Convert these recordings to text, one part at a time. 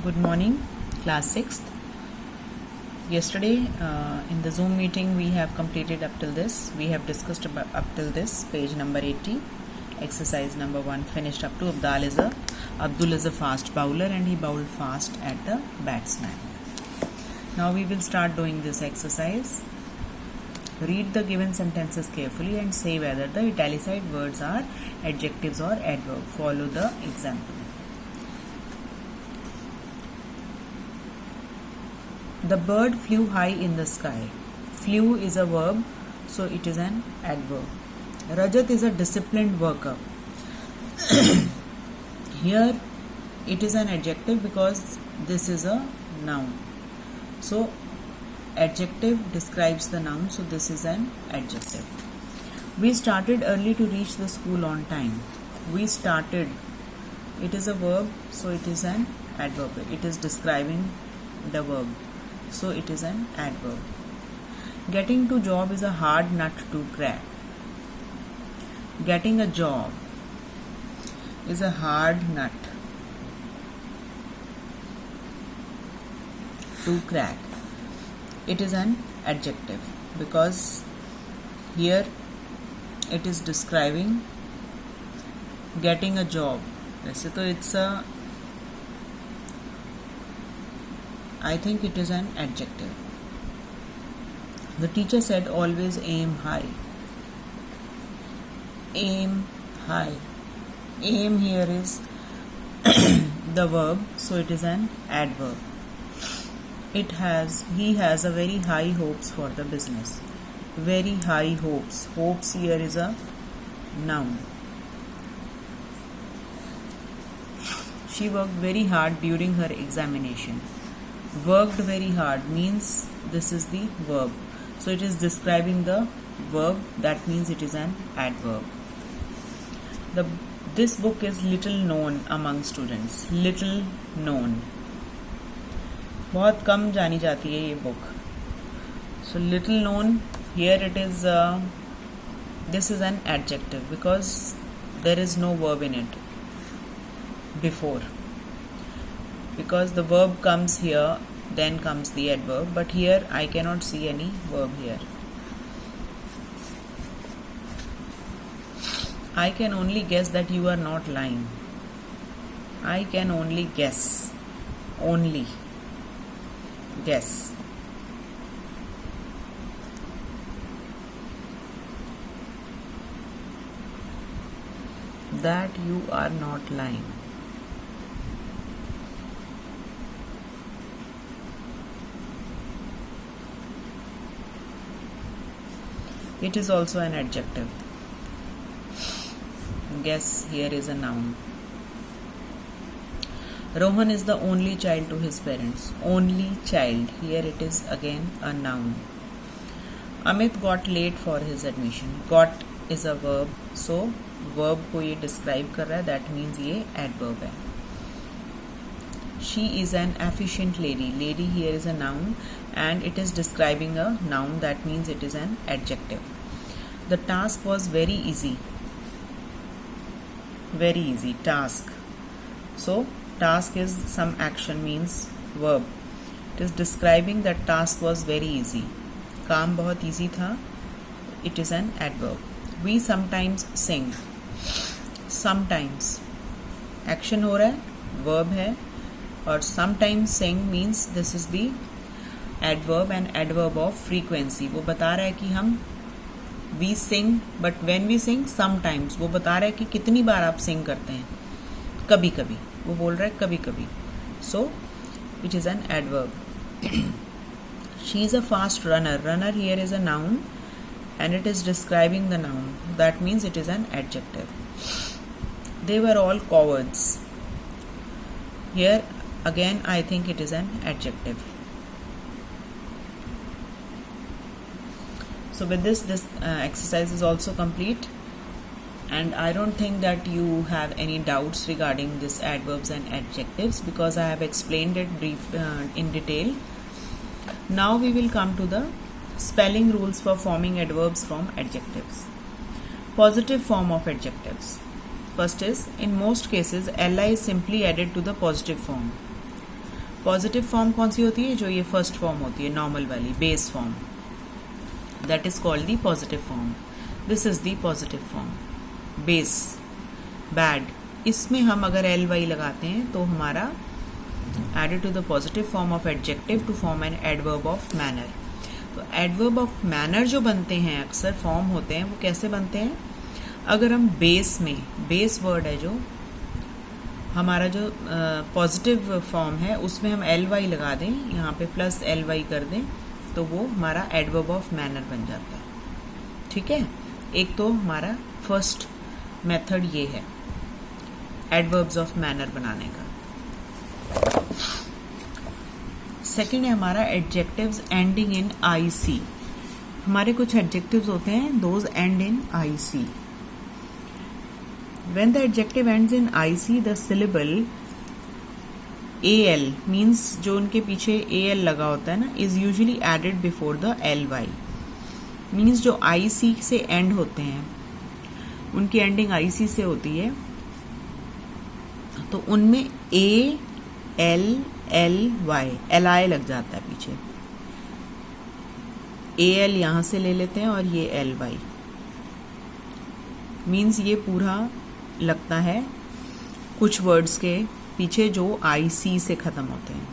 Good morning, class 6th. Yesterday in the Zoom meeting we have completed up till this. We have discussed about up till this page number 80. Exercise number 1 finished up to Abdul is a fast bowler and he bowled fast at the batsman. Now we will start doing this exercise. Read the given sentences carefully and say whether the italicized words are adjectives or adverbs. Follow the example. The bird flew high in the sky. Flew is a verb, so it is an adverb. Rajat is a disciplined worker. Here it is an adjective because this is a noun. So adjective describes the noun, so this is an adjective. We started early to reach the school on time. We started, it is a verb, so it is an adverb. It is describing the verb, so it is an adverb. Getting to job is a hard nut to crack. Getting a job is a hard nut to crack. It is an adjective because here it is describing getting a job. वैसे तो it's a, I think it is an adjective. The teacher said always aim high. Aim high. Aim here is the verb, so it is an adverb. He has a very high hopes for the business. Very high hopes. Hopes here is a noun. She worked very hard during her examination. Worked very hard means this is the verb. So it is describing the verb, that means it is an adverb. This book is little known among students. Little known. बहुत कम जानी जाती है ये book. So little known, here it is, this is an adjective because there is no verb in it before. Because the verb comes here, then comes the adverb, but here I cannot see any verb here. I can only guess that you are not lying. I can only guess. Only. Guess. That you are not lying. It is also an adjective. Guess here is a noun. Rohan is the only child to his parents. Only child. Here it is again a noun. Amit got late for his admission. Got is a verb. So verb को ये describe कर रहा है. That means ये adverb है. She is an efficient lady. Lady here is a noun and it is describing a noun. That means it is an adjective. The task was very easy. Very easy. Task. So task is some action, means verb. It is describing that task was very easy. काम बहुत easy था. It is an adverb. We sometimes sing. Sometimes. Action हो रहा है. Verb है. और sometimes sing means this is the adverb and adverb of frequency. वो बता रहा है कि हम we sing, but when we sing sometimes. वो बता रहा है कि कितनी बार आप sing करते हैं. कभी कभी. वो बोल रहा है कभी कभी. So it is an adverb. She is a fast runner. Runner here is a noun and it is describing the noun. That means it is an adjective. They were all cowards. Here again I think it is an adjective. So with this exercise is also complete, and I don't think that you have any doubts regarding this adverbs and adjectives because I have explained it in detail. Now we will come to the spelling rules for forming adverbs from adjectives. Positive form of adjectives. First is, in most cases, li is simply added to the positive form. Positive form कौन सी होती है? जो ये first form होती है, normal वाली, base form, that is called the positive form. This is the positive form. Base, bad, इसमें हम अगर एल वाई लगाते हैं तो हमारा added to the positive form of adjective to form an adverb of manner. तो adverb of manner जो बनते हैं, अक्सर फॉर्म होते हैं, वो कैसे बनते हैं? अगर हम बेस में, बेस वर्ड है जो हमारा जो पॉजिटिव फॉर्म है, उसमें हम एल वाई लगा दें, यहाँ पे प्लस एल वाई कर दें, तो वो हमारा एडवर्ब ऑफ मैनर बन जाता है. ठीक है, एक तो हमारा फर्स्ट मेथड ये है एडवर्ब्स ऑफ मैनर बनाने का. सेकेंड है हमारा एडजेक्टिव्स एंडिंग इन आई सी. हमारे कुछ एडजेक्टिव्स होते हैं, those end in I C. When the adjective ends in IC, the syllable AL means जो उनके पीछे AL लगा होता है ना, is usually added before the LY. Means जो IC से end होते हैं, उनकी ending IC से होती है, तो उनमें A, L, L, Y, LI लग जाता है पीछे. AL यहाँ से ले लेते हैं और ये LY. Means ये पूरा लगता है कुछ वर्ड्स के पीछे जो आई सी से ख़त्म होते हैं,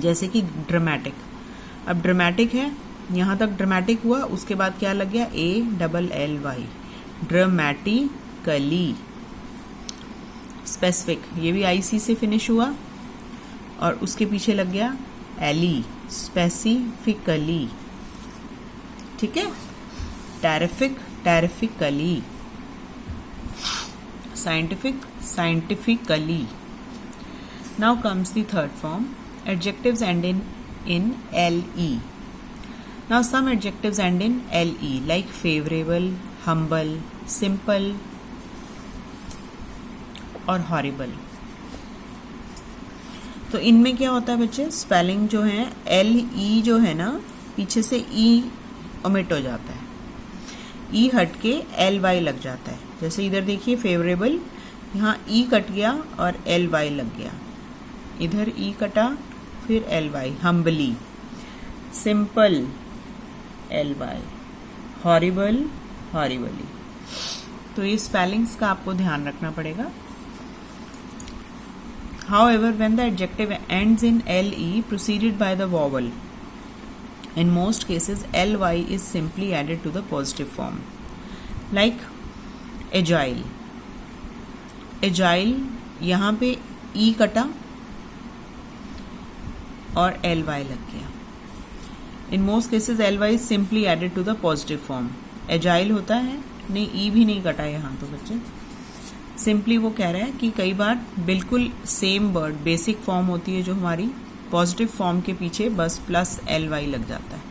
जैसे कि ड्रामेटिक. अब ड्रामेटिक है, यहाँ तक ड्रामेटिक हुआ, उसके बाद क्या लग गया? ALLY, dramatically. स्पेसिफिक, ये भी आई सी से फिनिश हुआ और उसके पीछे लग गया एली, स्पेसिफिकली. ठीक है, terrific, terrifically. Scientific, scientifically. Now comes the third form. Adjectives end in LE. Now some adjectives end in LE like favorable, humble, simple और horrible. तो इनमें क्या होता है बच्चे? स्पेलिंग जो है LE जो है ना, पीछे से E ओमिट हो जाता है, E हट के LY लग जाता है. जैसे इधर देखिए फेवरेबल, यहाँ E कट गया और LY लग गया, इधर E कटा फिर LY. Humbly, simple, LY. Horrible, horribly. तो ये स्पेलिंग्स का आपको ध्यान रखना पड़ेगा. However, when the adjective ends in LE preceded by the vowel, in most cases LY is simply added to the positive form. Like agile. Agile, यहाँ पे E कटा और LY लग गया. In most cases LY is simply added to the positive form. Agile होता है, नहीं E भी नहीं कटा यहाँ तो बच्चे. सिंपली वो कह रहा है कि कई बार बिल्कुल सेम वर्ड, बेसिक फॉर्म होती है जो हमारी, पॉजिटिव फॉर्म के पीछे बस प्लस LY लग जाता है.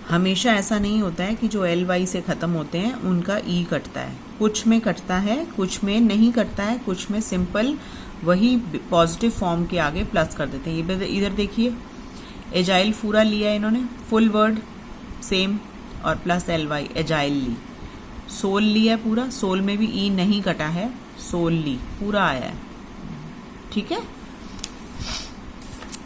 हमेशा ऐसा नहीं होता है कि जो LY से ख़त्म होते हैं उनका E कटता है. कुछ में कटता है, कुछ में नहीं कटता है, कुछ में सिंपल वही पॉजिटिव फॉर्म के आगे प्लस कर देते हैं. ये इधर देखिए, एजाइल पूरा लिया है इन्होंने, फुल वर्ड सेम और प्लस LY, एजाइली. सोल लिया पूरा, सोल में भी E नहीं कटा है, सोलली पूरा आया है. ठीक है.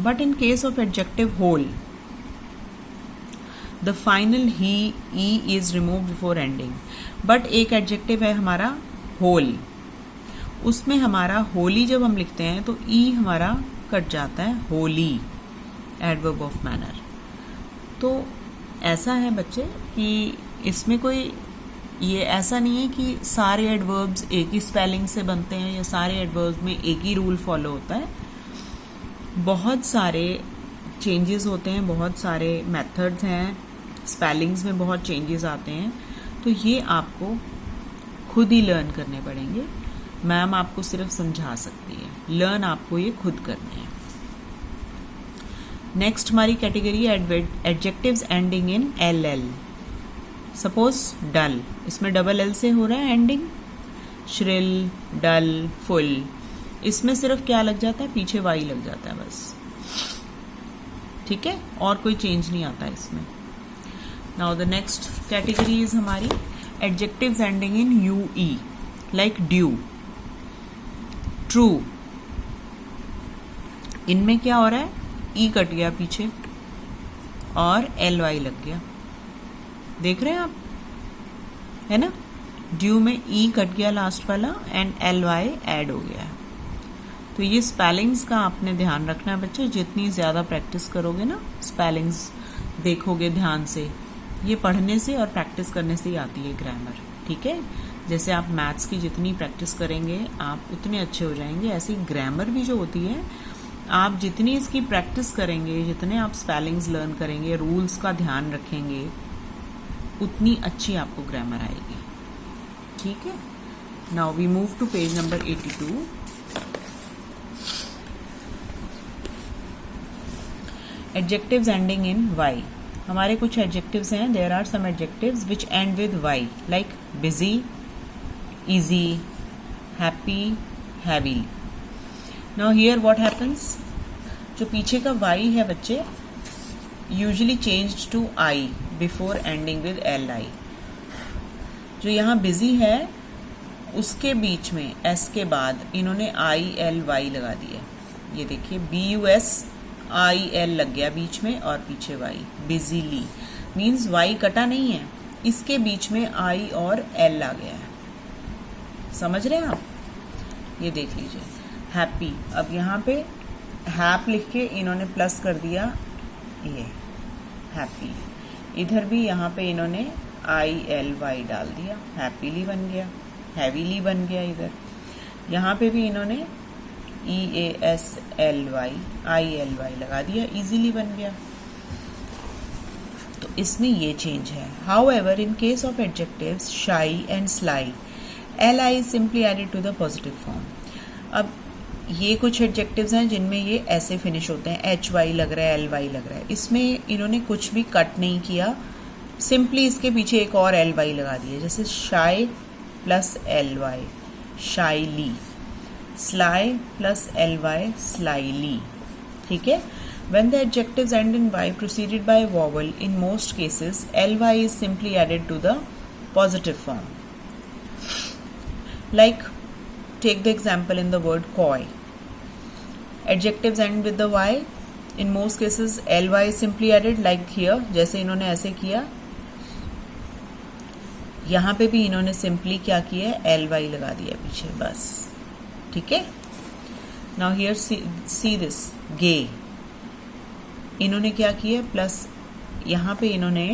But in case of adjective whole, the final ही E is remove before ending. But एक एडजेक्टिव है हमारा होल, उसमें हमारा होली जब हम लिखते हैं तो E हमारा कट जाता है, होली, एडवर्ब ऑफ मैनर. तो ऐसा है बच्चे कि इसमें कोई ये ऐसा नहीं है कि सारे एडवर्ब्स एक ही स्पेलिंग से बनते हैं या सारे एडवर्ब्स में एक ही रूल फॉलो होता है. बहुत सारे चेंजेस होते हैं, बहुत सारे मेथड्स हैं, स्पेलिंग्स में बहुत चेंजेस आते हैं. तो ये आपको खुद ही लर्न करने पड़ेंगे. मैम आपको सिर्फ समझा सकती है, लर्न आपको ये खुद करने हैं. नेक्स्ट हमारी category adjectives ending in LL. Suppose dull, इसमें डबल L से हो रहा है एंडिंग. श्रिल, डल, फुल, इसमें सिर्फ क्या लग जाता है? पीछे Y लग जाता है बस. ठीक है, और कोई चेंज नहीं आता इसमें. Now the next category is हमारी adjectives ending in UE, like due, true, इनमें क्या हो रहा है, ई कट गया पीछे और एल वाई लग गया, देख रहे हैं आप, है ना। ड्यू में ई कट गया लास्ट वाला एंड एल वाई ऐड हो गया है। तो ये स्पेलिंग्स का आपने ध्यान रखना है बच्चे, जितनी ज़्यादा प्रैक्टिस करोगे ना, स्पेलिंग्स देखोगे ध्यान से, ये पढ़ने से और प्रैक्टिस करने से ही आती है ग्रामर, ठीक है। जैसे आप मैथ्स की जितनी प्रैक्टिस करेंगे आप उतने अच्छे हो जाएंगे, ऐसे ही ग्रामर भी जो होती है, आप जितनी इसकी प्रैक्टिस करेंगे, जितने आप स्पेलिंग्स लर्न करेंगे, रूल्स का ध्यान रखेंगे, उतनी अच्छी आपको ग्रामर आएगी, ठीक है। Now we move to page number 82। Adjectives ending in Y. हमारे कुछ एडजेक्टिव्स हैं, there are some adjectives which end with Y, like busy, easy, happy, heavy. Now here what happens, जो पीछे का वाई है बच्चे, usually changed to I before ending with L I. जो यहाँ बिजी है उसके बीच में एस के बाद इन्होंने आई एल वाई लगा दिया, ये देखिए BUS आई एल लग गया बीच में और पीछे वाई, बिजीली मीन्स वाई कटा नहीं है, इसके बीच में आई और एल आ गया है, समझ रहे हैं आप। ये देख लीजिए हैप्पी, अब यहाँ पे हैप लिख के इन्होंने प्लस कर दिया, ये हैप्पी, इधर भी यहाँ पे इन्होंने आई एल वाई डाल दिया, हैप्पीली बन गया, हैवीली बन गया, इधर यहाँ पे भी इन्होंने EASLY ILY लगा दिया, इजीली बन गया। तो इसमें ये चेंज है। However in case of adjectives shy and sly, LI is simply added to the positive form. अब ये कुछ एडजेक्टिव्स हैं जिनमें ये ऐसे फिनिश होते हैं, HY लग रहा है, LY लग रहा है, इसमें इन्होंने कुछ भी कट नहीं किया, सिंपली इसके पीछे एक और LY लगा दिया, जैसे shy plus LY shyly, sly plus LY slyly, ठीक है। When the adjectives end in Y preceded by a vowel, in most cases LY is simply added to the positive form. Like, take the example in the word coy. Adjectives end with the Y. In most cases LY is simply added, like here, जैसे इन्होंने ऐसे किया, यहाँ पे भी इन्होंने simply क्या किया है, LY लगा दिया पीछे, बस, ठीक है। नाउ हियर सी दिस गे, इन्होंने क्या किया, प्लस यहाँ पे इन्होंने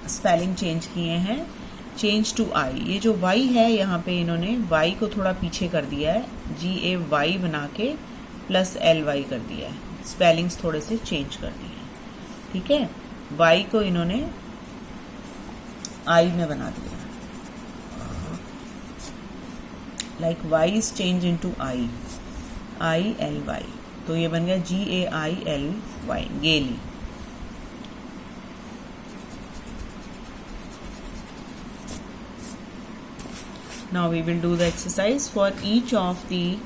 स्पेलिंग चेंज किए हैं, चेंज टू आई, ये जो वाई है यहाँ पे इन्होंने वाई को थोड़ा पीछे कर दिया है, GAY बना के प्लस LY कर दिया है, स्पेलिंग्स थोड़े से चेंज कर दिए हैं, ठीक है। वाई को इन्होंने आई में बना दिया, like why is change into I, ILY, तो ये बन गया GAILY, गेली। Now we will do the exercise. For each of the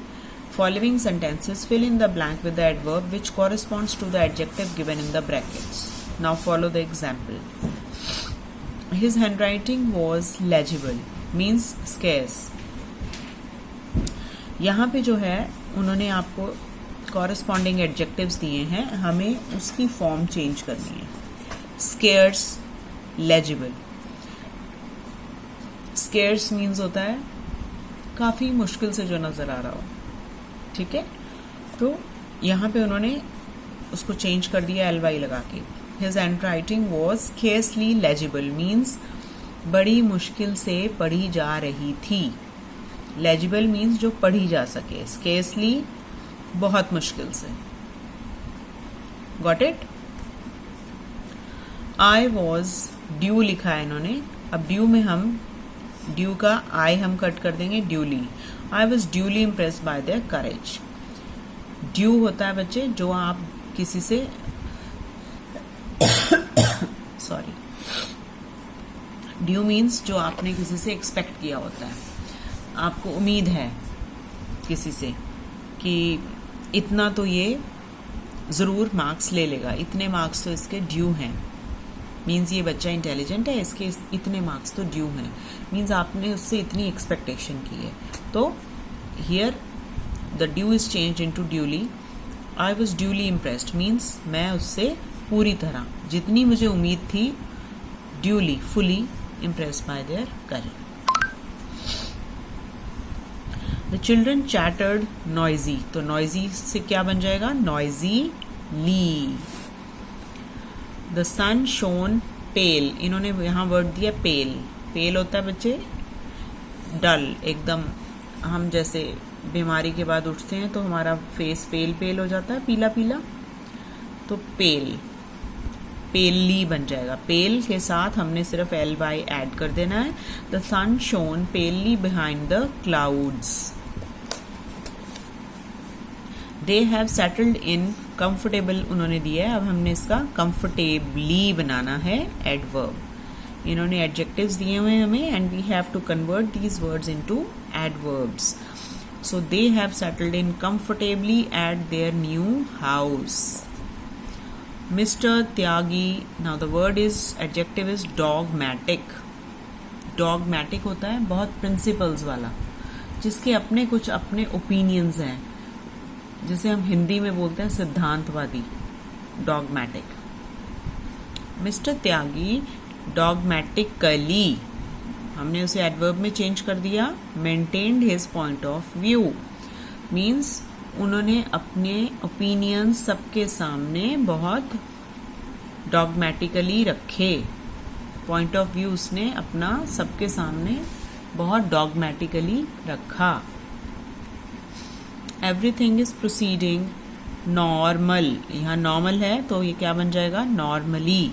following sentences, fill in the blank with the adverb which corresponds to the adjective given in the brackets. Now follow the example. His handwriting was legible, means scarce. यहाँ पे जो है उन्होंने आपको corresponding adjectives दिए हैं, हमें उसकी फॉर्म चेंज करनी है। Scarce, legible. स्केर्स मीन्स होता है काफ़ी मुश्किल से जो नज़र आ रहा हो, ठीक है। तो यहाँ पे उन्होंने उसको चेंज कर दिया LY लगा के। His handwriting was scarcely legible, means बड़ी मुश्किल से पढ़ी जा रही थी। लेजिबल मीन्स जो पढ़ी जा सके, स्केर्सली बहुत मुश्किल से। Got it. I was due लिखा है इन्होंने, अब ड्यू में हम ड्यू का आई हम कट कर देंगे, duly. I was duly impressed by there courage. Due होता है बच्चे जो आप किसी से सॉरी, ड्यू मीन्स जो आपने किसी से एक्सपेक्ट किया होता है, आपको उम्मीद है किसी से कि इतना तो ये ज़रूर मार्क्स ले लेगा, इतने मार्क्स तो इसके ड्यू हैं, मीन्स ये बच्चा इंटेलिजेंट है, इसके इतने मार्क्स तो ड्यू हैं, मीन्स आपने उससे इतनी एक्सपेक्टेशन की है। तो here the due is change into duly. I was duly impressed means मैं उससे पूरी तरह, जितनी मुझे उम्मीद थी, duly fully impressed by their career. The children chattered noisy, तो नॉइजी से क्या बन जाएगा? Noisily. The sun shone pale, इन्होंने यहाँ वर्ड दिया पेल. पेल होता है बच्चे डल, एकदम. हम जैसे बीमारी के बाद उठते हैं तो हमारा फेस पेल पेल हो जाता है, पीला पीला, तो पेल, पेलली बन जाएगा. पेल के साथ हमने सिर्फ एल वाई ऐड कर देना है. The sun shone palely behind the clouds. They have settled in comfortable उन्होंने दिया है, अब हमने इसका कंफर्टेबली बनाना है एडवर्ब. इन्होंने एडजेक्टिव्स दिए हुए हैं हमें and we have to convert these words into adverbs. So they have settled in comfortably at their new house. Mister Tyagi, now the word is adjective is dogmatic. Dogmatic होता है बहुत principles वाला, जिसके अपने कुछ अपने ओपिनियंस हैं, जिसे हम हिंदी में बोलते हैं सिद्धांतवादी. डॉगमैटिक. मिस्टर त्यागी डॉगमैटिकली, हमने उसे एडवर्ब में चेंज कर दिया. Maintained his point of view means उन्होंने अपने ओपिनियंस सबके सामने बहुत डॉगमैटिकली रखे. पॉइंट ऑफ व्यू उसने अपना सबके सामने बहुत डॉगमैटिकली रखा. एवरीथिंग इज प्रोसीडिंग नॉर्मल, यहाँ नॉर्मल है तो ये क्या बन जाएगा? नॉर्मली.